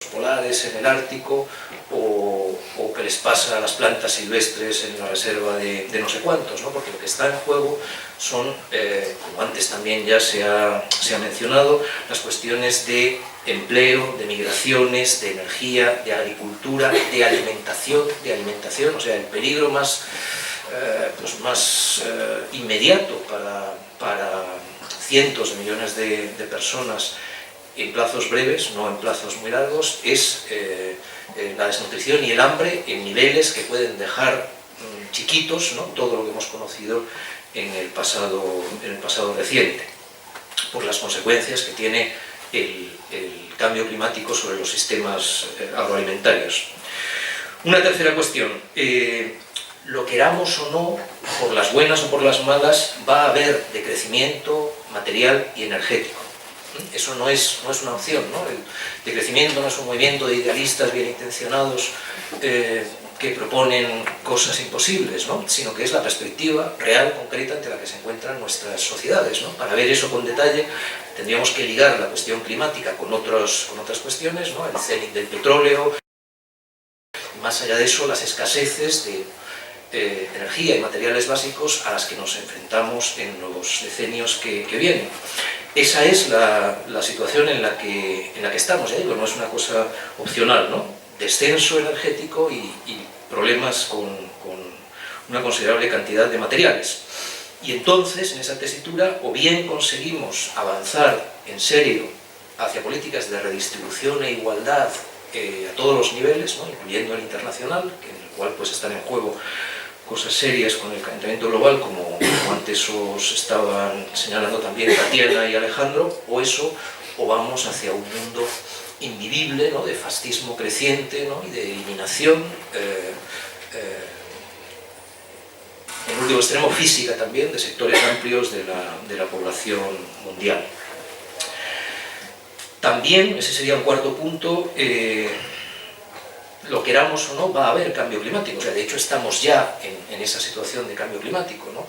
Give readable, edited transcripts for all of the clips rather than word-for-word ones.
polares en el Ártico o que les pasa a las plantas silvestres en la reserva de no sé cuántos, ¿no? Porque lo que está en juego son, como antes también ya se ha mencionado, las cuestiones de empleo, de migraciones, de energía, de agricultura, de alimentación, o sea, el peligro más inmediato para cientos de millones de personas en plazos breves, no en plazos muy largos, es la desnutrición y el hambre en niveles que pueden dejar chiquitos, ¿no?, todo lo que hemos conocido en el pasado reciente, por las consecuencias que tiene el cambio climático sobre los sistemas agroalimentarios. Una tercera cuestión. Lo queramos o no, por las buenas o por las malas, va a haber decrecimiento material y energético. Eso no es una opción, ¿no? El decrecimiento no es un movimiento de idealistas bien intencionados que proponen cosas imposibles, ¿no?, sino que es la perspectiva real, concreta, ante la que se encuentran nuestras sociedades, ¿no? Para ver eso con detalle tendríamos que ligar la cuestión climática con otras cuestiones, ¿no?, el cenit del petróleo, más allá de eso las escaseces de energía y materiales básicos a las que nos enfrentamos en los decenios que vienen. Esa es la situación en la que estamos, ya digo, no es una cosa opcional, ¿no? Descenso energético y problemas con una considerable cantidad de materiales. Y entonces, en esa tesitura, o bien conseguimos avanzar en serio hacia políticas de redistribución e igualdad a todos los niveles, ¿no?, incluyendo el internacional, en el cual pues están en juego cosas serias con el calentamiento global, como antes os estaban señalando también Tatiana y Alejandro, o vamos hacia un mundo invivible, ¿no?, de fascismo creciente, ¿no?, y de eliminación, en último extremo física también, de sectores amplios de la población mundial. También, ese sería un cuarto punto, lo queramos o no, va a haber cambio climático. O sea, de hecho estamos ya en esa situación de cambio climático, ¿no?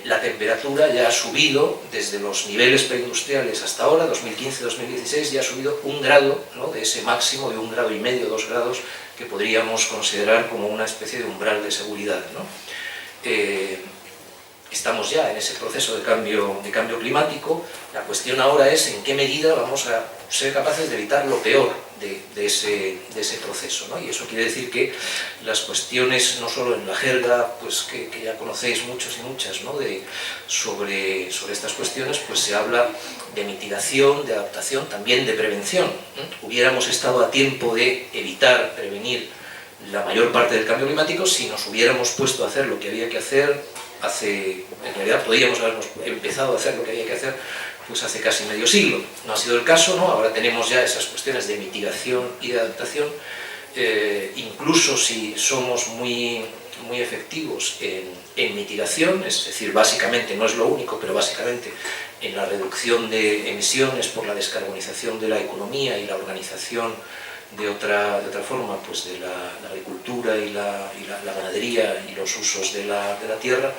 La temperatura ya ha subido desde los niveles preindustriales hasta ahora, 2015-2016, ya ha subido 1 grado, ¿no?, de ese máximo de 1,5 grados, 2 grados, que podríamos considerar como una especie de umbral de seguridad, ¿no? Estamos ya en ese proceso de cambio climático. La cuestión ahora es en qué medida vamos a ser capaces de evitar lo peor de ese proceso, ¿no? Y eso quiere decir que las cuestiones, no solo en la jerga pues que ya conocéis muchos y muchas, ¿no?, sobre estas cuestiones, pues se habla de mitigación, de adaptación, también de prevención, ¿eh? Hubiéramos estado a tiempo de evitar, prevenir la mayor parte del cambio climático si nos hubiéramos puesto a hacer lo que había que hacer en realidad podríamos habernos empezado a hacer lo que había que hacer pues hace casi medio siglo. No ha sido el caso, ¿no? Ahora tenemos ya esas cuestiones de mitigación y de adaptación, incluso si somos muy efectivos en mitigación, es decir, básicamente, no es lo único, pero básicamente en la reducción de emisiones por la descarbonización de la economía y la organización de otra forma pues de la agricultura y la ganadería y los usos de la tierra,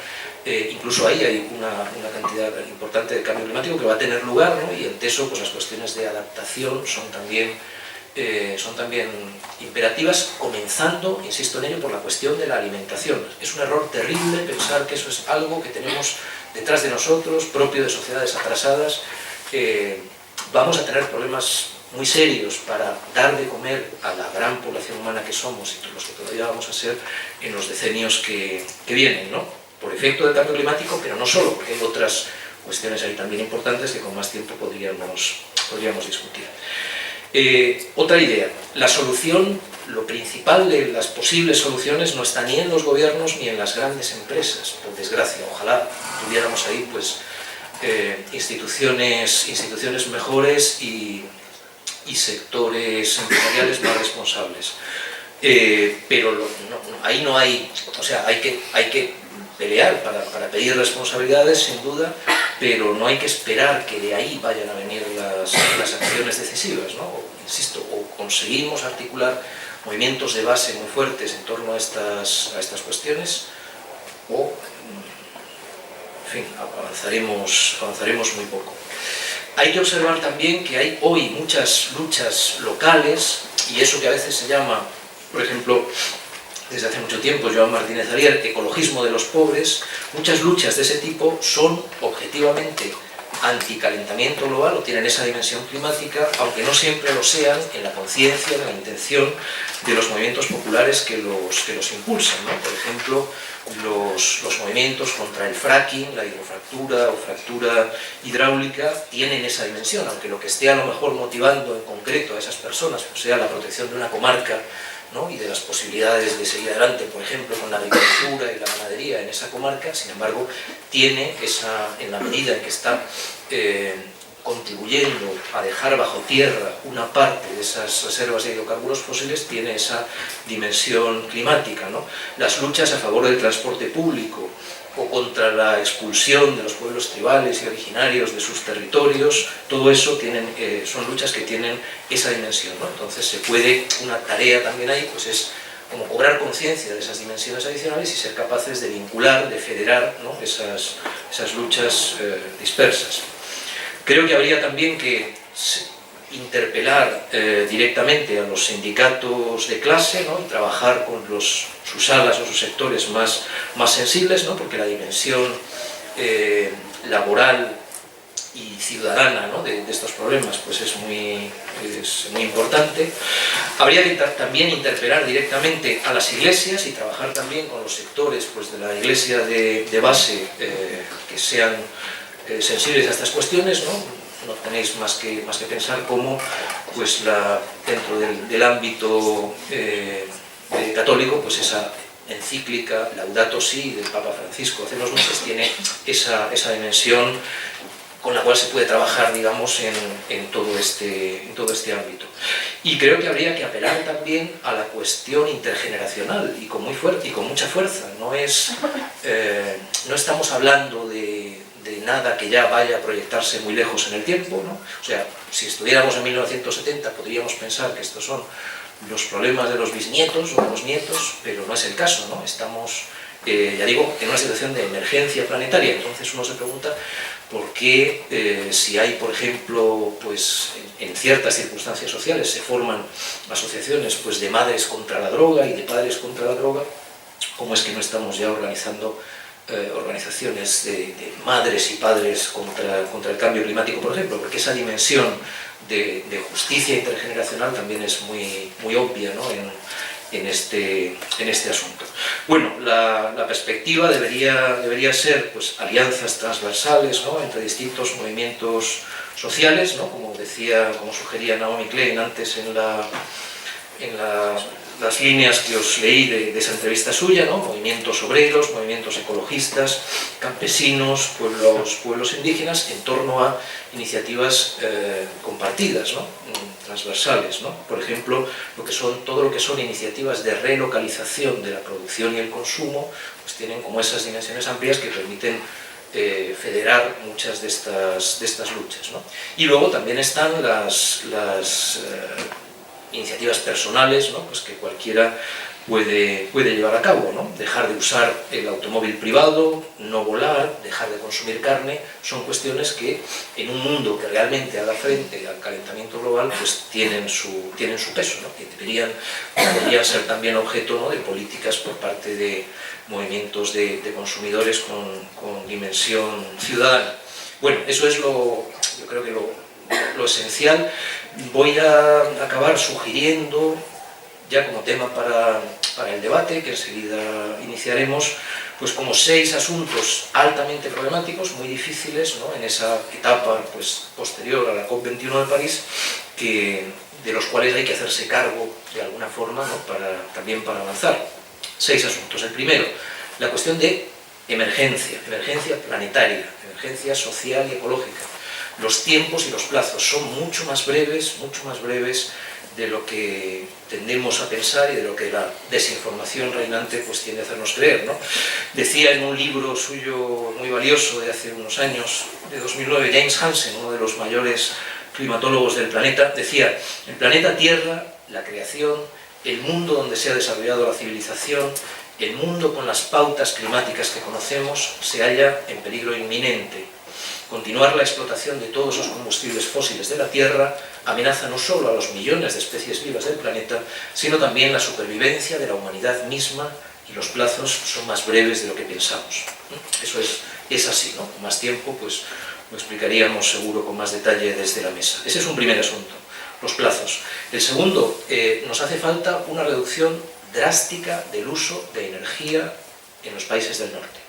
incluso ahí hay una cantidad importante de cambio climático que va a tener lugar, ¿no? Y ante eso pues las cuestiones de adaptación son también imperativas, comenzando, insisto en ello, por la cuestión de la alimentación. Es un error terrible pensar que eso es algo que tenemos detrás de nosotros, propio de sociedades atrasadas. Vamos a tener problemas muy serios para dar de comer a la gran población humana que somos y los que todavía vamos a ser en los decenios que vienen, ¿no? Por efecto del cambio climático, pero no solo, porque hay otras cuestiones ahí también importantes que con más tiempo podríamos discutir. Otra idea, la solución, lo principal de las posibles soluciones no está ni en los gobiernos ni en las grandes empresas, por desgracia. Ojalá tuviéramos ahí pues instituciones mejores y sectores empresariales más responsables. Pero ahí no hay, o sea, hay que pelear para pedir responsabilidades, sin duda, pero no hay que esperar que de ahí vayan a venir las acciones decisivas, ¿no? Insisto, o conseguimos articular movimientos de base muy fuertes en torno a estas cuestiones, o, en fin, avanzaremos muy poco. Hay que observar también que hay hoy muchas luchas locales, y eso que a veces se llama, por ejemplo, desde hace mucho tiempo, Joan Martínez Ariel, ecologismo de los pobres. Muchas luchas de ese tipo son objetivamente anticalentamiento global o tienen esa dimensión climática, aunque no siempre lo sean en la conciencia, en la intención de los movimientos populares que los impulsan, ¿no? Por ejemplo, los movimientos contra el fracking, la hidrofractura o fractura hidráulica tienen esa dimensión, aunque lo que esté a lo mejor motivando en concreto a esas personas pues sea la protección de una comarca, ¿no? Y de las posibilidades de seguir adelante, por ejemplo, con la agricultura y la ganadería en esa comarca. Sin embargo, tiene en la medida en que está contribuyendo a dejar bajo tierra una parte de esas reservas de hidrocarburos fósiles, tiene esa dimensión climática, ¿no? Las luchas a favor del transporte público o contra la expulsión de los pueblos tribales y originarios de sus territorios, todo eso son luchas que tienen esa dimensión, ¿no? Entonces una tarea también ahí pues es como cobrar conciencia de esas dimensiones adicionales y ser capaces de vincular, de federar, ¿no? esas luchas dispersas. Creo que habría también que interpelar directamente a los sindicatos de clase, ¿no? Y trabajar con sus alas o sus sectores más sensibles, ¿no? Porque la dimensión laboral y ciudadana, ¿no? de estos problemas pues es muy importante. Habría que también interpelar directamente a las iglesias y trabajar también con los sectores pues, de la iglesia de base que sean sensibles a estas cuestiones, ¿no? No tenéis más que pensar cómo pues dentro del ámbito católico pues esa encíclica Laudato Si del Papa Francisco hace unos meses tiene esa dimensión con la cual se puede trabajar, digamos, en todo este ámbito. Y creo que habría que apelar también a la cuestión intergeneracional y con mucha fuerza. No estamos hablando de nada que ya vaya a proyectarse muy lejos en el tiempo, ¿no? O sea, si estuviéramos en 1970 podríamos pensar que estos son los problemas de los bisnietos o de los nietos, pero no es el caso, ¿no? Estamos, ya digo, en una situación de emergencia planetaria. Entonces uno se pregunta por qué, si hay, por ejemplo, pues en ciertas circunstancias sociales se forman asociaciones pues, de madres contra la droga y de padres contra la droga, ¿cómo es que no estamos ya organizando organizaciones de madres y padres contra el cambio climático, por ejemplo? Porque esa dimensión de justicia intergeneracional también es muy obvia, ¿no? en este asunto. Bueno, la perspectiva debería ser pues, alianzas transversales, ¿no? Entre distintos movimientos sociales, ¿no? Como sugería Naomi Klein antes en las líneas que os leí de esa entrevista suya, ¿no? Movimientos obreros, movimientos ecologistas, campesinos, pueblos indígenas, en torno a iniciativas compartidas, ¿no? Transversales, ¿no? Por ejemplo, todo lo que son iniciativas de relocalización de la producción y el consumo, pues tienen como esas dimensiones amplias que permiten federar muchas de estas luchas, ¿no? Y luego también están las iniciativas personales, ¿no? Pues que cualquiera puede llevar a cabo, ¿no? Dejar de usar el automóvil privado, no volar, dejar de consumir carne, son cuestiones que en un mundo que realmente haga frente al calentamiento global pues tienen su peso, ¿no? Que deberían ser también objeto, ¿no? De políticas por parte de movimientos de consumidores con dimensión ciudadana. Bueno, eso es yo creo que lo esencial. Voy a acabar sugiriendo, ya como tema para el debate, que enseguida iniciaremos, pues como 6 asuntos altamente problemáticos, muy difíciles, ¿no? En esa etapa pues, posterior a la COP21 de París, de los cuales hay que hacerse cargo de alguna forma, ¿no? También para avanzar. 6 asuntos. El primero, la cuestión de emergencia planetaria, emergencia social y ecológica. Los tiempos y los plazos son mucho más breves de lo que tendemos a pensar y de lo que la desinformación reinante pues tiende a hacernos creer, ¿no? Decía en un libro suyo muy valioso de hace unos años, de 2009, James Hansen, uno de los mayores climatólogos del planeta, decía: el planeta Tierra, la creación, el mundo donde se ha desarrollado la civilización, el mundo con las pautas climáticas que conocemos, se halla en peligro inminente. Continuar la explotación de todos los combustibles fósiles de la Tierra amenaza no solo a los millones de especies vivas del planeta, sino también la supervivencia de la humanidad misma, y los plazos son más breves de lo que pensamos. Eso es así, ¿no? Con más tiempo, pues lo explicaríamos seguro con más detalle desde la mesa. Ese es un primer asunto, los plazos. El segundo, nos hace falta una reducción drástica del uso de energía en los países del norte.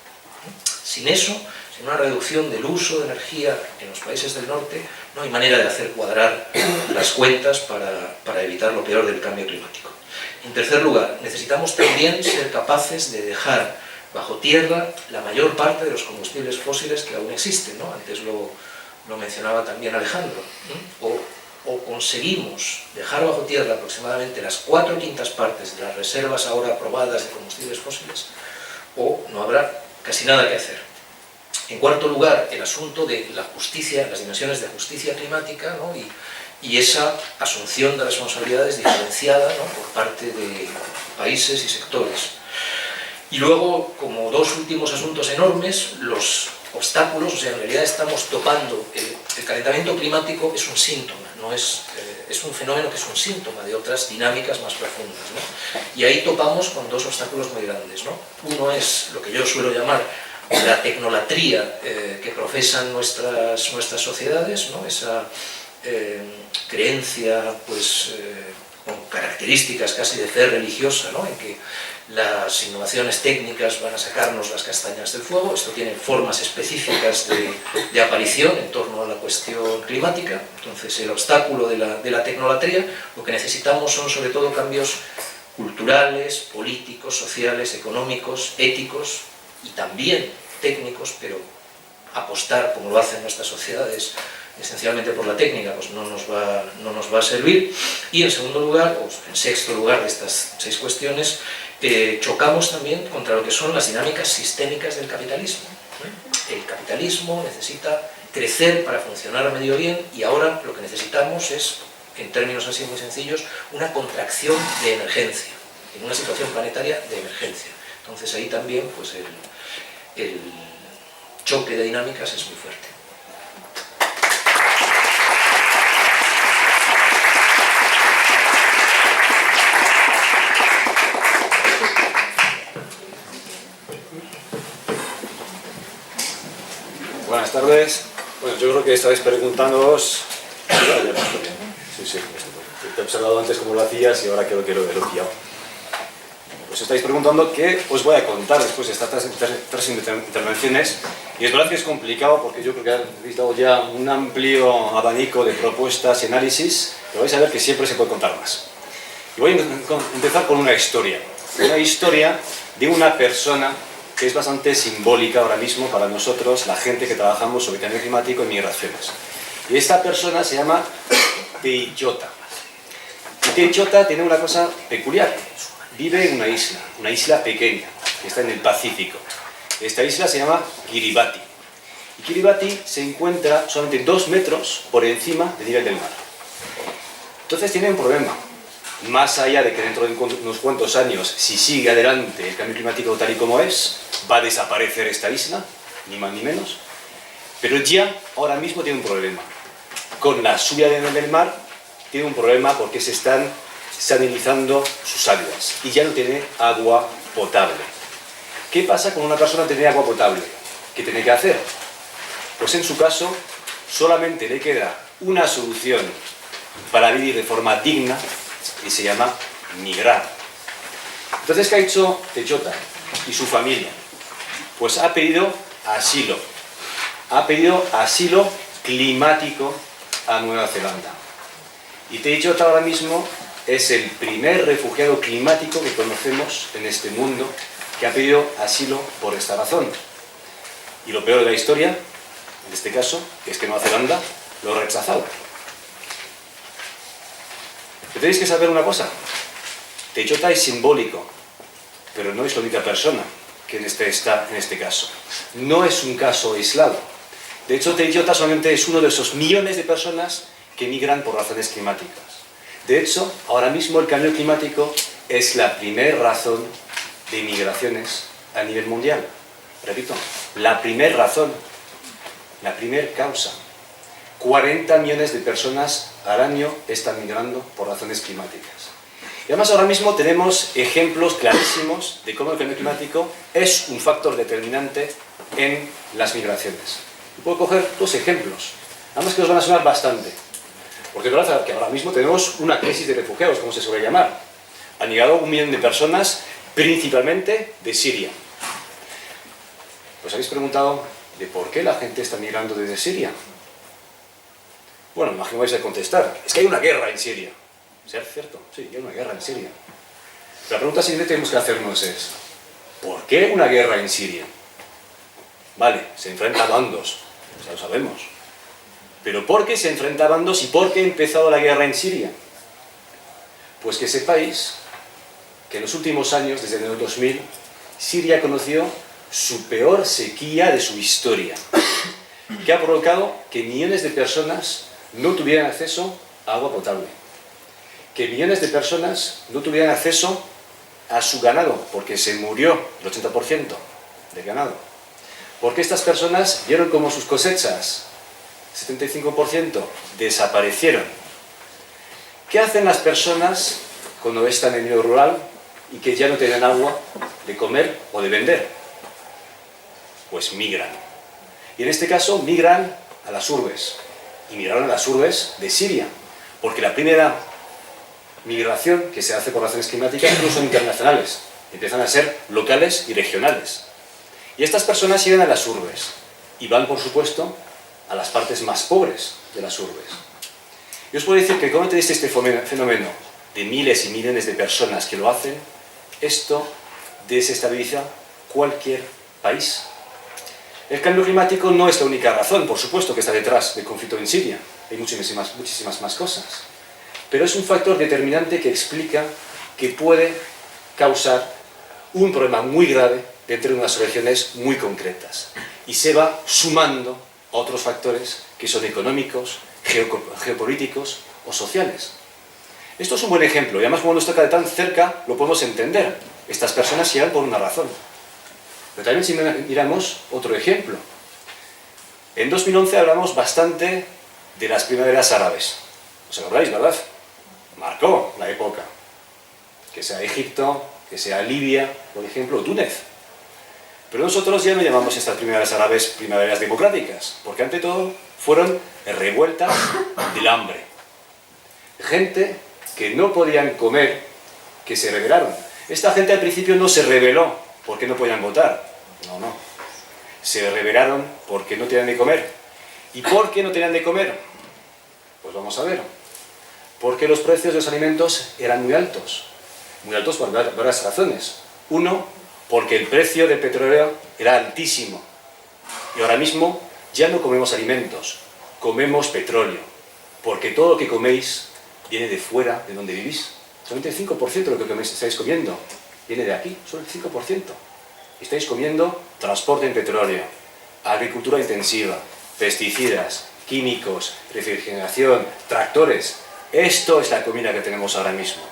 Sin eso, sin una reducción del uso de energía en los países del norte, no hay manera de hacer cuadrar las cuentas para evitar lo peor del cambio climático. En tercer lugar, necesitamos también ser capaces de dejar bajo tierra la mayor parte de los combustibles fósiles que aún existen, ¿no? Antes lo mencionaba también Alejandro, ¿no? O conseguimos dejar bajo tierra aproximadamente las 4/5 partes de las reservas ahora aprobadas de combustibles fósiles, o no habrá casi nada que hacer. En cuarto lugar, el asunto de la justicia, las dimensiones de justicia climática, ¿no? y esa asunción de responsabilidades diferenciada, ¿no? por parte de países y sectores. Y luego, como dos últimos asuntos enormes, los obstáculos, o sea, en realidad estamos topando, el calentamiento climático es un síntoma, no es un fenómeno que es un síntoma de otras dinámicas más profundas, ¿no? Y ahí topamos con dos obstáculos muy grandes, ¿no? Uno es lo que yo suelo llamar la tecnolatría que profesan nuestras sociedades, ¿no? Esa creencia, pues, con características casi de fe religiosa, ¿no? En que las innovaciones técnicas van a sacarnos las castañas del fuego. Esto tiene formas específicas de aparición en torno a la cuestión climática. Entonces, el obstáculo de la tecnolatría, lo que necesitamos son sobre todo cambios culturales, políticos, sociales, económicos, éticos y también técnicos, pero apostar, como lo hacen nuestras sociedades, esencialmente por la técnica, pues no nos va a servir. Y en segundo lugar, o en sexto lugar de estas 6 cuestiones, chocamos también contra lo que son las dinámicas sistémicas del capitalismo. El capitalismo necesita crecer para funcionar medio bien, y ahora lo que necesitamos es, en términos así muy sencillos, una contracción de emergencia, en una situación planetaria de emergencia. Entonces ahí también pues el choque de dinámicas es muy fuerte. Buenas tardes. Bueno, yo creo que estáis preguntándoos... Sí, te he observado antes cómo lo hacías y ahora creo que lo he pillado. Pues estáis preguntando qué os voy a contar después de estas tres intervenciones, y es verdad que es complicado porque yo creo que habéis dado ya un amplio abanico de propuestas y análisis, pero vais a ver que siempre se puede contar más. Y voy a empezar con una historia de una persona que es bastante simbólica ahora mismo para nosotros, la gente que trabajamos sobre cambio climático y migraciones. Y esta persona se llama Teichota. Y Teichota tiene una cosa peculiar. Vive en una isla pequeña, que está en el Pacífico. Esta isla se llama Kiribati. Y Kiribati se encuentra solamente 2 metros por encima del nivel del mar. Entonces tiene un problema. Más allá de que dentro de unos cuantos años, si sigue adelante el cambio climático tal y como es, va a desaparecer esta isla, ni más ni menos. Pero ya, ahora mismo tiene un problema. Con la subida del nivel del mar, tiene un problema porque se están salinizando sus aguas y ya no tiene agua potable. ¿Qué pasa con una persona que tiene agua potable? ¿Qué tiene que hacer? Pues en su caso, solamente le queda una solución para vivir de forma digna, y se llama migrar. Entonces, ¿qué ha hecho Teichota y su familia? Pues ha pedido asilo. Ha pedido asilo climático a Nueva Zelanda. Y Teichota ahora mismo es el primer refugiado climático que conocemos en este mundo que ha pedido asilo por esta razón. Y lo peor de la historia, en este caso, es que Nueva Zelanda lo ha rechazado. Pero tenéis que saber una cosa. Teichota es simbólico, pero no es la única persona que está en este caso. No es un caso aislado. De hecho, Teichota solamente es uno de esos millones de personas que migran por razones climáticas. De hecho, ahora mismo el cambio climático es la primera razón de migraciones a nivel mundial. Repito, la primera razón. la primera causa. 40 millones de personas al año están migrando por razones climáticas. Y además ahora mismo tenemos ejemplos clarísimos de cómo el cambio climático es un factor determinante en las migraciones. Y puedo coger dos ejemplos, además que os van a sonar bastante. Porque es verdad que ahora mismo tenemos una crisis de refugiados, como se suele llamar. Han llegado 1 millón de personas, principalmente de Siria. ¿Os habéis preguntado de por qué la gente está migrando desde Siria? Bueno, me imagino vais a contestar. Es que hay una guerra en Siria. ¿Es cierto? Sí, hay una guerra en Siria. La pregunta siguiente que tenemos que hacernos es: ¿por qué una guerra en Siria? Vale, se enfrentan bandos, ya lo sabemos. Pero ¿por qué se enfrentan bandos y por qué ha empezado la guerra en Siria? Pues que sepáis que en los últimos años, desde el año 2000, Siria conoció su peor sequía de su historia, que ha provocado que millones de personas no tuvieran acceso a agua potable, que millones de personas no tuvieran acceso a su ganado, porque se murió el 80% del ganado, porque estas personas vieron como sus cosechas, 75%, desaparecieron. ¿Qué hacen las personas cuando están en el medio rural y que ya no tienen agua de comer o de vender? Pues migran. Y en este caso migran a las urbes. Y migraron a las urbes de Siria, porque la primera migración que se hace por razones climáticas no son internacionales, empiezan a ser locales y regionales. Y estas personas llegan a las urbes y van, por supuesto, a las partes más pobres de las urbes. Y os puedo decir que cuando tenéis este fenómeno de miles y millones de personas que lo hacen, esto desestabiliza cualquier país. El cambio climático no es la única razón, por supuesto, que está detrás del conflicto en Siria. Hay muchísimas más cosas. Pero es un factor determinante que explica que puede causar un problema muy grave dentro de unas regiones muy concretas. Y se va sumando a otros factores que son económicos, geopolíticos o sociales. Esto es un buen ejemplo, y además cuando nos toca de tan cerca lo podemos entender. Estas personas llegan por una razón. Pero también si miramos otro ejemplo. En 2011 hablamos bastante de las primaveras árabes. ¿Os acordáis, verdad? Marcó la época. Que sea Egipto, que sea Libia, por ejemplo, o Túnez. Pero nosotros ya no llamamos estas primaveras árabes primaveras democráticas, porque ante todo fueron revueltas del hambre. Gente que no podían comer, que se rebelaron. Esta gente al principio no se rebeló porque no podían votar. No. Se rebelaron porque no tenían de comer. ¿Y por qué no tenían de comer? Pues vamos a ver. Porque los precios de los alimentos eran muy altos. Muy altos por varias razones. Uno, porque el precio del petróleo era altísimo. Y ahora mismo ya no comemos alimentos, comemos petróleo. Porque todo lo que coméis viene de fuera de donde vivís. Solamente el 5% de lo que estáis comiendo viene de aquí, solo el 5%. Estáis comiendo transporte en petróleo, agricultura intensiva, pesticidas, químicos, refrigeración, tractores. Esto es la comida que tenemos ahora mismo.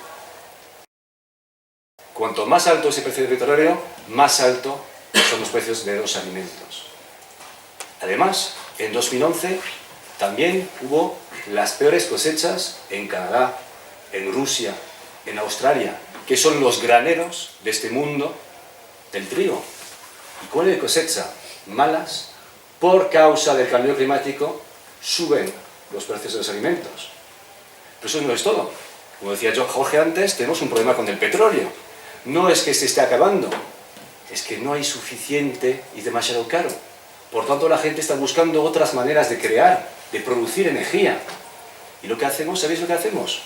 Cuanto más alto es el precio del petróleo, más alto son los precios de los alimentos. Además, en 2011 también hubo las peores cosechas en Canadá, en Rusia, en Australia, que son los graneros de este mundo del trigo. ¿Y cuál es la cosecha? Malas. Por causa del cambio climático suben los precios de los alimentos. Pero eso no es todo. Como decía Jorge antes, tenemos un problema con el petróleo. No es que se esté acabando, es que no hay suficiente y es demasiado caro. Por tanto, la gente está buscando otras maneras de crear, de producir energía. ¿Y lo que hacemos? ¿Sabéis lo que hacemos?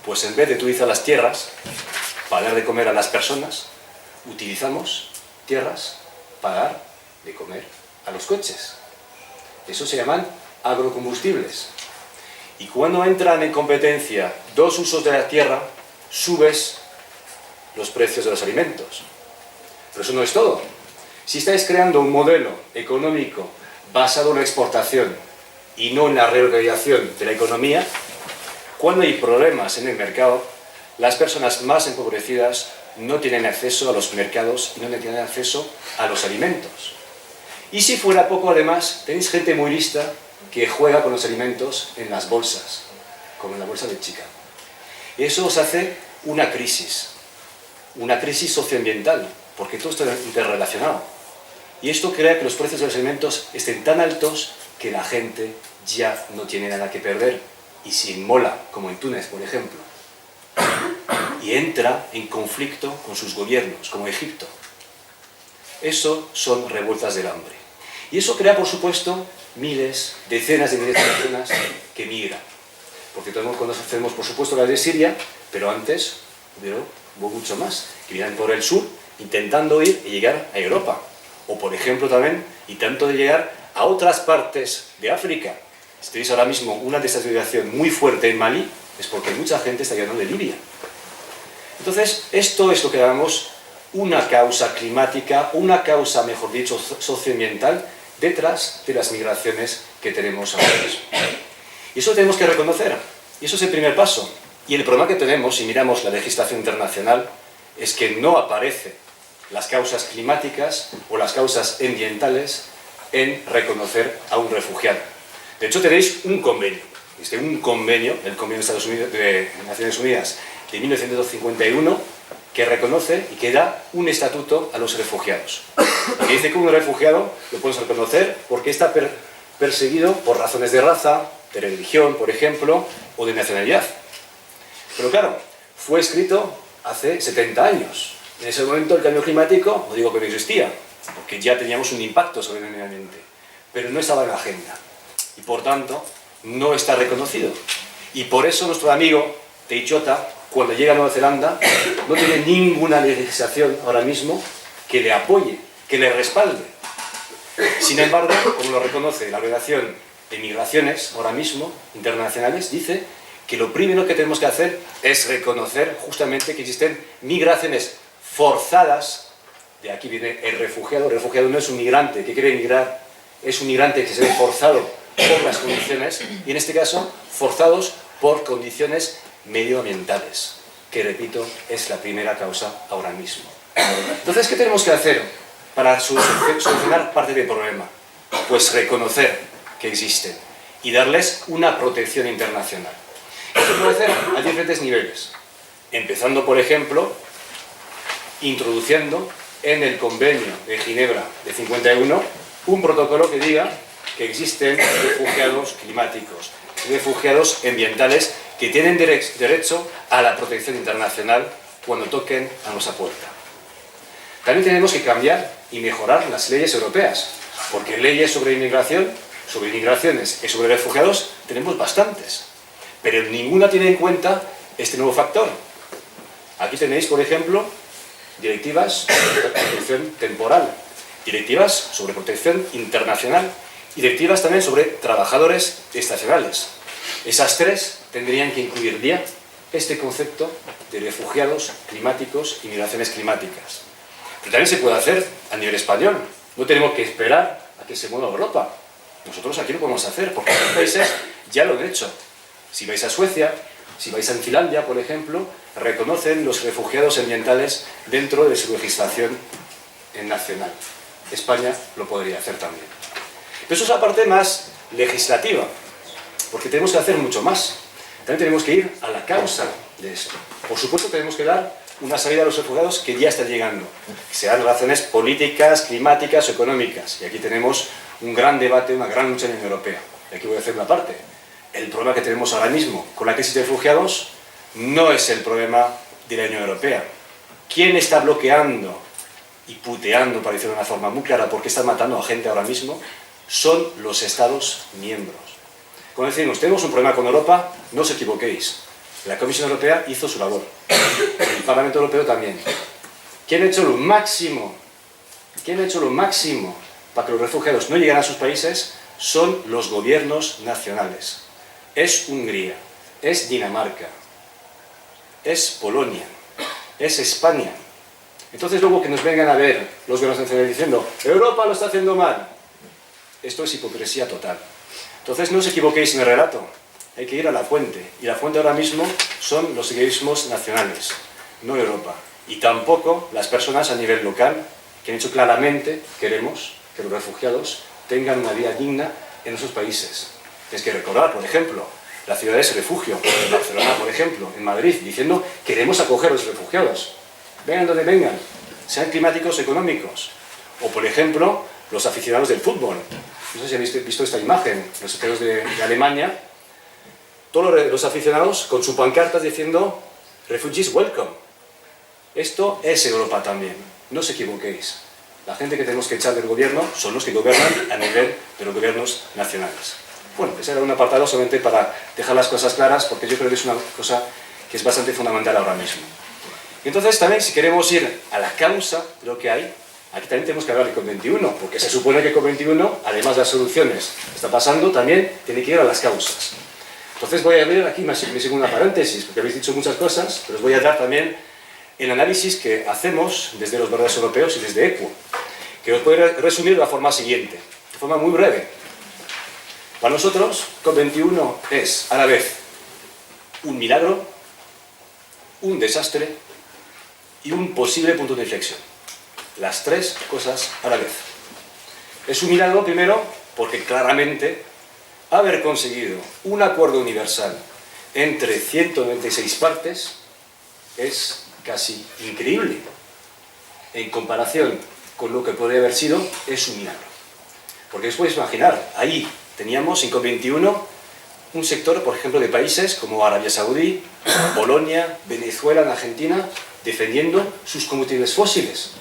Pues en vez de utilizar las tierras para dar de comer a las personas, utilizamos tierras para dar de comer a los coches. Eso se llaman agrocombustibles. Y cuando entran en competencia dos usos de la tierra, subes los precios de los alimentos. Pero eso no es todo. Si estáis creando un modelo económico basado en la exportación y no en la reorganización de la economía, cuando hay problemas en el mercado, las personas más empobrecidas no tienen acceso a los mercados y no tienen acceso a los alimentos. Y si fuera poco, además, tenéis gente muy lista que juega con los alimentos en las bolsas, como en la bolsa de Chicago. Y eso os hace una crisis socioambiental, porque todo está interrelacionado. Y esto crea que los precios de los alimentos estén tan altos que la gente ya no tiene nada que perder y se inmola, como en Túnez, por ejemplo, y entra en conflicto con sus gobiernos, como Egipto. Eso son revueltas del hambre. Y eso crea, por supuesto, miles, decenas de miles de personas que migran. Porque todos conocemos, por supuesto, la de Siria, pero antes hubo mucho más, que vienen por el sur intentando ir y llegar a Europa. O, por ejemplo, también intentando llegar a otras partes de África. Si tenéis ahora mismo una desestabilización muy fuerte en Malí, es porque mucha gente está llegando de Libia. Entonces, esto es lo que llamamos una causa climática, una causa, mejor dicho, socioambiental, detrás de las migraciones que tenemos ahora mismo. Y eso lo tenemos que reconocer. Y eso es el primer paso. Y el problema que tenemos, si miramos la legislación internacional, es que no aparecen las causas climáticas o las causas ambientales en reconocer a un refugiado. De hecho, tenéis un convenio. Un convenio, el Convenio de Naciones Unidas de 1951, que reconoce y que da un estatuto a los refugiados. Y dice que un refugiado lo puedes reconocer porque está perseguido por razones de raza, de religión, por ejemplo, o de nacionalidad. Pero claro, fue escrito hace 70 años. En ese momento el cambio climático, no digo que no existía, porque ya teníamos un impacto sobre el medio ambiente, pero no estaba en la agenda. Y por tanto, no está reconocido. Y por eso nuestro amigo Teichota, cuando llega a Nueva Zelanda, no tiene ninguna legislación ahora mismo que le apoye, que le respalde. Sin embargo, como lo reconoce la Organización de Migraciones, ahora mismo, internacionales, dice que lo primero que tenemos que hacer es reconocer justamente que existen migraciones forzadas. De aquí viene el refugiado. El refugiado no es un migrante que quiere emigrar, es un migrante que se ve forzado por las condiciones, y en este caso, forzados por condiciones medioambientales, que repito, es la primera causa ahora mismo. Entonces, ¿qué tenemos que hacer para solucionar parte del problema? Pues reconocer que existen y darles una protección internacional. Esto se puede hacer a diferentes niveles, empezando, por ejemplo, introduciendo en el Convenio de Ginebra de 51 un protocolo que diga que existen refugiados climáticos, refugiados ambientales que tienen derecho a la protección internacional cuando toquen a nuestra puerta. También tenemos que cambiar y mejorar las leyes europeas, porque leyes sobre inmigración, sobre migraciones y sobre refugiados tenemos bastantes, pero ninguna tiene en cuenta este nuevo factor. Aquí tenéis, por ejemplo, directivas sobre protección temporal, directivas sobre protección internacional y directivas también sobre trabajadores estacionales. Esas tres tendrían que incluir ya este concepto de refugiados climáticos y migraciones climáticas. Pero también se puede hacer a nivel español. No tenemos que esperar a que se mueva Europa. Nosotros aquí lo podemos hacer, porque otros países ya lo han hecho. Si vais a Suecia, si vais a Finlandia, por ejemplo, reconocen los refugiados ambientales dentro de su legislación nacional. España lo podría hacer también. Pero eso es la parte más legislativa, porque tenemos que hacer mucho más. También tenemos que ir a la causa de esto. Por supuesto, tenemos que dar una salida a los refugiados que ya están llegando, sean razones políticas, climáticas o económicas. Y aquí tenemos un gran debate, una gran lucha en la Unión Europea. Y aquí voy a hacer una parte. El problema que tenemos ahora mismo con la crisis de refugiados no es el problema de la Unión Europea. ¿Quién está bloqueando y puteando, para decirlo de una forma muy clara, por qué están matando a gente ahora mismo? Son los Estados miembros. Cuando decimos, tenemos un problema con Europa, no os equivoquéis. La Comisión Europea hizo su labor. El Parlamento Europeo también. ¿Quién ha hecho lo máximo? ¿Quién ha hecho lo máximo para que los refugiados no lleguen a sus países? Son los gobiernos nacionales. Es Hungría, es Dinamarca, es Polonia, es España. Entonces luego que nos vengan a ver los gobiernos nacionales diciendo Europa lo está haciendo mal. Esto es hipocresía total. Entonces no os equivoquéis en el relato. Hay que ir a la fuente. Y la fuente ahora mismo son los egoísmos nacionales, no Europa. Y tampoco las personas a nivel local que han dicho claramente queremos que los refugiados tengan una vida digna en esos países. Tienes que recordar, por ejemplo, las ciudades refugio, en Barcelona, por ejemplo, en Madrid, diciendo queremos acoger a los refugiados, vengan donde vengan, sean climáticos o económicos. O, por ejemplo, los aficionados del fútbol. No sé si habéis visto esta imagen, los estadios de Alemania, todos los aficionados con sus pancartas diciendo Refugees welcome. Esto es Europa también, no os equivoquéis. La gente que tenemos que echar del gobierno son los que gobiernan a nivel de los gobiernos nacionales. Bueno, ese era un apartado solamente para dejar las cosas claras, porque yo creo que es una cosa que es bastante fundamental ahora mismo. Y entonces también, si queremos ir a la causa de lo que hay, aquí también tenemos que hablar de COP21, porque se supone que COP21, además de las soluciones que está pasando, también tiene que ir a las causas. Entonces voy a abrir aquí mi segunda paréntesis, porque habéis dicho muchas cosas, pero os voy a dar también el análisis que hacemos desde los verdes europeos y desde ECUO, que os voy a resumir de la forma siguiente, de forma muy breve. Para nosotros, COP21 es a la vez un milagro, un desastre y un posible punto de inflexión. Las tres cosas a la vez. Es un milagro, primero, porque claramente haber conseguido un acuerdo universal entre 196 partes es casi increíble. En comparación con lo que podría haber sido, es un milagro. Porque os podéis imaginar, ahí teníamos en COP21 un sector, por ejemplo, de países como Arabia Saudí, Polonia, Venezuela, Argentina, defendiendo sus combustibles fósiles.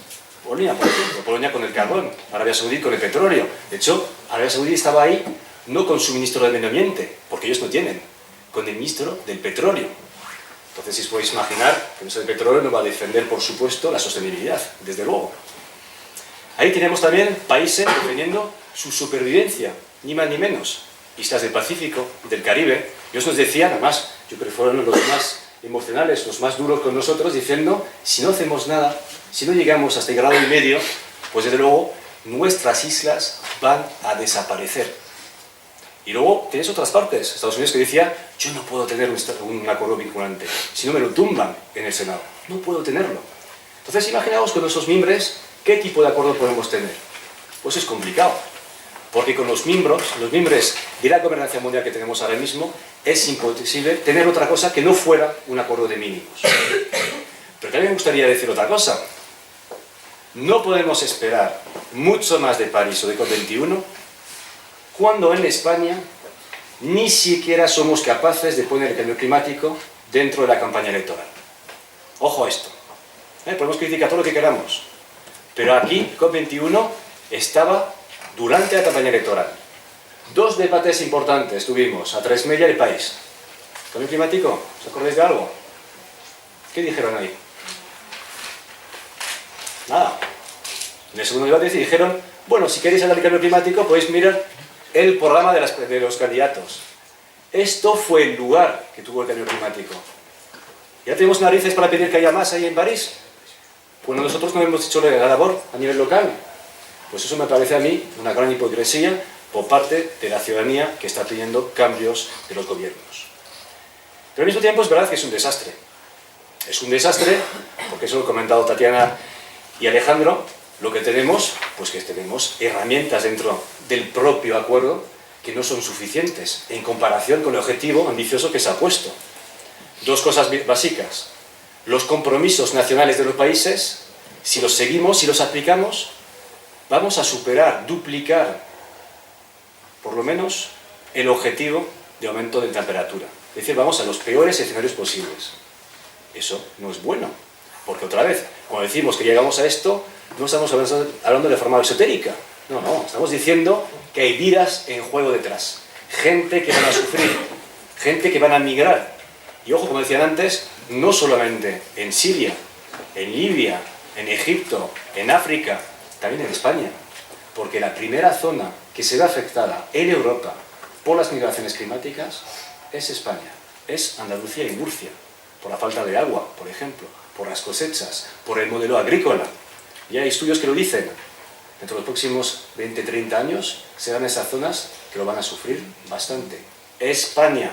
Polonia, por ejemplo, Polonia con el carbón, Arabia Saudí con el petróleo. De hecho, Arabia Saudí estaba ahí no con su ministro del Medio Ambiente, porque ellos no tienen, con el ministro del petróleo. Entonces, si os podéis imaginar, que el ministro del petróleo no va a defender, por supuesto, la sostenibilidad, desde luego. Ahí tenemos también países defendiendo su supervivencia, ni más ni menos. Islas del Pacífico y del Caribe. Ellos nos decían, además, yo creo que fueron los más emocionales, los más duros con nosotros, diciendo, si no hacemos nada, si no llegamos hasta el 1,5 grados, pues desde luego nuestras islas van a desaparecer. Y luego tienes otras partes, Estados Unidos, que decía, yo no puedo tener un acuerdo vinculante, si no me lo tumban en el Senado, no puedo tenerlo. Entonces imaginaos con nuestros miembros, ¿qué tipo de acuerdo podemos tener? Pues es complicado, porque con los miembros de la gobernanza mundial que tenemos ahora mismo, es imposible tener otra cosa que no fuera un acuerdo de mínimos. Pero también me gustaría decir otra cosa. No podemos esperar mucho más de París o de COP21 cuando en España ni siquiera somos capaces de poner el cambio climático dentro de la campaña electoral. Ojo a esto. Podemos criticar todo lo que queramos, pero aquí COP21 estaba durante la campaña electoral. 2 debates importantes tuvimos a 3 media del país. ¿Cambio climático? ¿Os acordáis de algo? ¿Qué dijeron ahí? Nada. En el segundo debate dijeron, bueno, si queréis hablar de cambio climático, podéis mirar el programa de los candidatos. Esto fue el lugar que tuvo el cambio climático. ¿Ya tenemos narices para pedir que haya más ahí en París? Bueno, nosotros no hemos hecho la labor a nivel local. Pues eso me parece a mí una gran hipocresía por parte de la ciudadanía que está pidiendo cambios de los gobiernos. Pero al mismo tiempo es verdad que es un desastre. Es un desastre, porque eso lo han comentado Tatiana y Alejandro, lo que tenemos, pues que tenemos herramientas dentro del propio acuerdo que no son suficientes en comparación con el objetivo ambicioso que se ha puesto. 2 cosas básicas. Los compromisos nacionales de los países, si los seguimos, si los aplicamos, vamos a superar, duplicar, por lo menos, el objetivo de aumento de temperatura. Es decir, vamos a los peores escenarios posibles. Eso no es bueno, porque otra vez, cuando decimos que llegamos a esto, no estamos hablando de forma esotérica. No, estamos diciendo que hay vidas en juego detrás. Gente que van a sufrir, gente que van a migrar. Y ojo, como decían antes, no solamente en Siria, en Libia, en Egipto, en África, también en España, porque la primera zona que se ve afectada en Europa por las migraciones climáticas es España, es Andalucía y Murcia, por la falta de agua, por ejemplo, por las cosechas, por el modelo agrícola. Y hay estudios que lo dicen, dentro de los próximos 20-30 años serán esas zonas que lo van a sufrir bastante. España.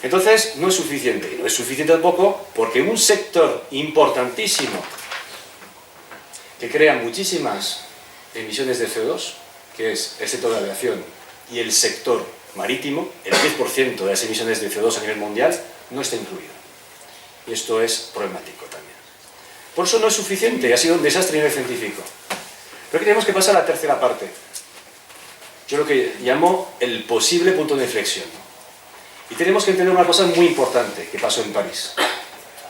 Entonces, no es suficiente, y no es suficiente tampoco porque un sector importantísimo que crea muchísimas emisiones de CO2, que es el sector de la aviación y el sector marítimo, el 10% de las emisiones de CO2 a nivel mundial no está incluido. Y esto es problemático también. Por eso no es suficiente, ha sido un desastre a nivel científico. Pero aquí tenemos que pasar a la tercera parte. Yo lo que llamo el posible punto de inflexión. Y tenemos que entender una cosa muy importante que pasó en París.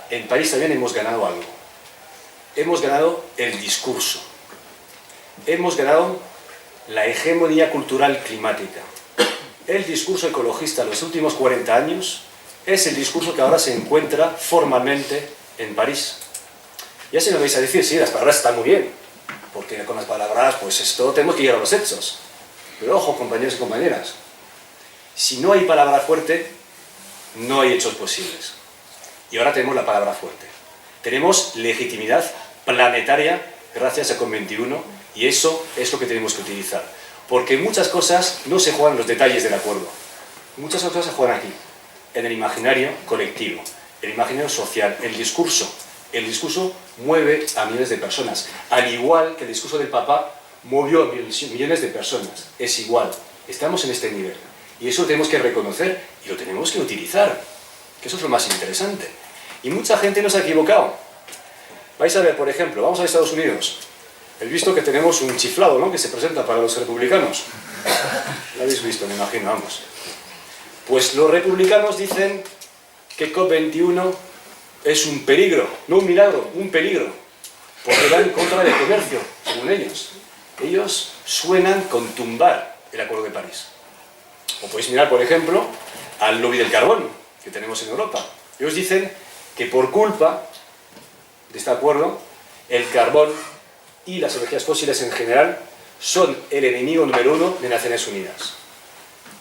En París también hemos ganado algo. Hemos ganado el discurso. Hemos ganado la hegemonía cultural climática. El discurso ecologista de los últimos 40 años es el discurso que ahora se encuentra formalmente en París. Ya se me vais a decir, sí, las palabras están muy bien, porque con las palabras, pues esto tenemos que llegar a los hechos. Pero ojo, compañeros y compañeras, si no hay palabra fuerte, no hay hechos posibles. Y ahora tenemos la palabra fuerte. Tenemos legitimidad planetaria gracias a COP21 y eso es lo que tenemos que utilizar. Porque muchas cosas no se juegan en los detalles del acuerdo. Muchas cosas se juegan aquí, en el imaginario colectivo, el imaginario social, el discurso. El discurso mueve a millones de personas, al igual que el discurso del Papa movió a millones de personas. Es igual, estamos en este nivel. Y eso lo tenemos que reconocer y lo tenemos que utilizar, que eso es lo más interesante. Y mucha gente nos ha equivocado. Vais a ver, por ejemplo, vamos a Estados Unidos. Habéis visto que tenemos un chiflado, ¿no?, que se presenta para los republicanos. Lo habéis visto, me imagino, vamos. Pues los republicanos dicen que COP21 es un peligro, no un milagro, un peligro, porque va en contra del comercio, según ellos. Ellos suenan con tumbar el Acuerdo de París. O podéis mirar, por ejemplo, al lobby del carbón que tenemos en Europa. Ellos dicen que por culpa de este acuerdo, el carbón y las energías fósiles en general son el enemigo número 1 de Naciones Unidas.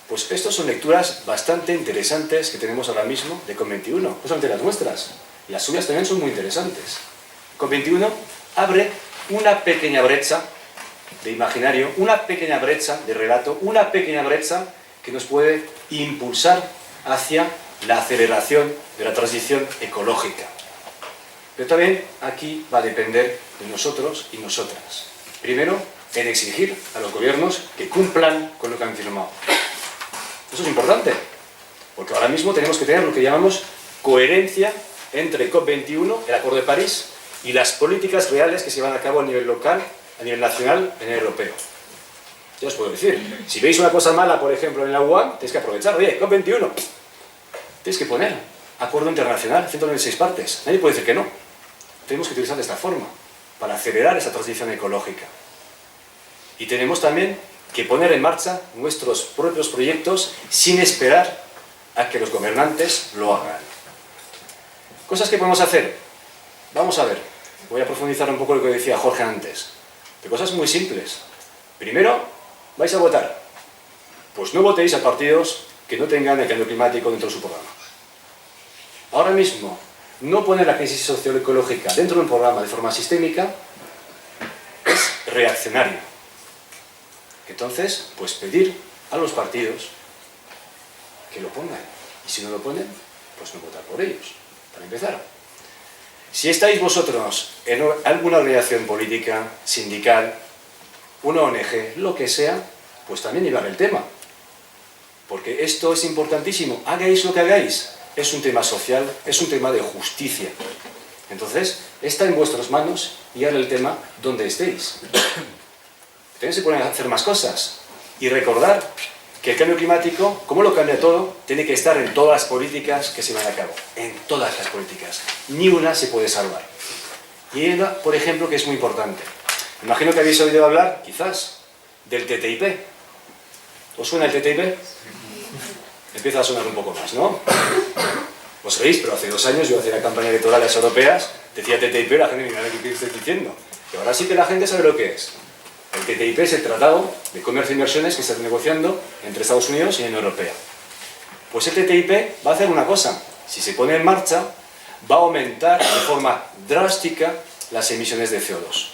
Pues estas son lecturas bastante interesantes que tenemos ahora mismo de COP21, no solamente las nuestras, las suyas también son muy interesantes. COP21 abre una pequeña brecha de imaginario, una pequeña brecha de relato, una pequeña brecha que nos puede impulsar hacia la aceleración de la transición ecológica. Pero también aquí va a depender de nosotros y nosotras. Primero, en exigir a los gobiernos que cumplan con lo que han firmado. Eso es importante, porque ahora mismo tenemos que tener lo que llamamos coherencia entre COP21, el Acuerdo de París, y las políticas reales que se llevan a cabo a nivel local, a nivel nacional, a nivel europeo. Ya os puedo decir, si veis una cosa mala, por ejemplo, en la UAM, tenéis que aprovechar, oye, COP21, tenéis que poner acuerdo internacional, 196 partes, nadie puede decir que no. Tenemos que utilizar de esta forma, para acelerar esa transición ecológica. Y tenemos también que poner en marcha nuestros propios proyectos sin esperar a que los gobernantes lo hagan. Cosas que podemos hacer. Vamos a ver, voy a profundizar un poco lo que decía Jorge antes. De cosas muy simples. Primero, vais a votar. Pues no votéis a partidos que no tengan el cambio climático dentro de su programa. Ahora mismo, no poner la crisis socioecológica dentro de un programa de forma sistémica es reaccionario. Entonces, pues pedir a los partidos que lo pongan. Y si no lo ponen, pues no votar por ellos, para empezar. Si estáis vosotros en alguna organización política, sindical, una ONG, lo que sea, pues también llevar el tema. Porque esto es importantísimo. Hagáis lo que hagáis. Es un tema social, es un tema de justicia. Entonces, está en vuestras manos llevar el tema donde estéis. También se pueden hacer más cosas. Y recordar que el cambio climático, como lo cambia todo, tiene que estar en todas las políticas que se van a cabo. En todas las políticas. Ni una se puede salvar. Y una, por ejemplo, que es muy importante. Imagino que habéis oído hablar, quizás, del TTIP. ¿Os suena el TTIP? Empieza a sonar un poco más, ¿no? Os reís, pero hace 2 años yo hacía la campaña electoral a las europeas, decía TTIP, la gente me miraba, ¿qué estoy diciendo? Y ahora sí que la gente sabe lo que es. El TTIP es el Tratado de Comercio e Inversiones que se está negociando entre Estados Unidos y la Unión Europea. Pues el TTIP va a hacer una cosa. Si se pone en marcha, va a aumentar de forma drástica las emisiones de CO2.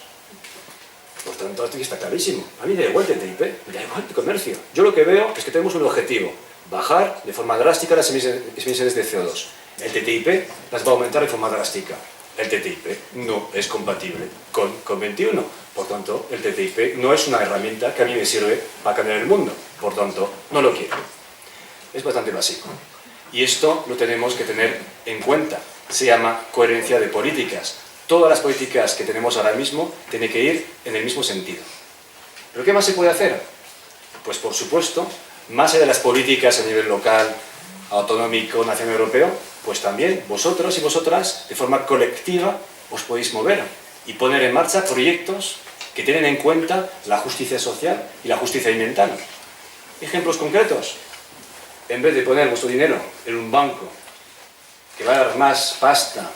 Por tanto, esto está clarísimo. A mí me da igual el TTIP, me da igual el comercio. Yo lo que veo es que tenemos un objetivo. Bajar de forma drástica las emisiones de CO2. El TTIP las va a aumentar de forma drástica. el TTIP no es compatible con COP21. Por tanto, el TTIP no es una herramienta que a mí me sirve para cambiar el mundo. Por tanto, no lo quiero. Es bastante básico. Y esto lo tenemos que tener en cuenta. Se llama coherencia de políticas. Todas las políticas que tenemos ahora mismo tienen que ir en el mismo sentido. ¿Pero qué más se puede hacer? Pues por supuesto, más allá de las políticas a nivel local, autonómico, nacional, europeo, pues también vosotros y vosotras, de forma colectiva, os podéis mover y poner en marcha proyectos que tienen en cuenta la justicia social y la justicia ambiental. Ejemplos concretos. En vez de poner vuestro dinero en un banco que va a dar más pasta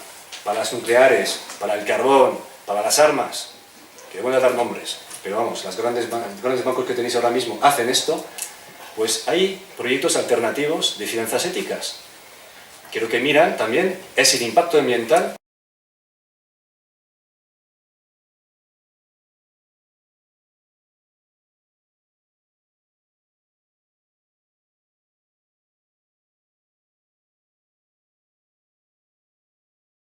para las nucleares, para el carbón, para las armas, que voy a dar nombres, pero vamos, los grandes bancos que tenéis ahora mismo hacen esto, pues hay proyectos alternativos de finanzas éticas. Quiero que miran también es el impacto ambiental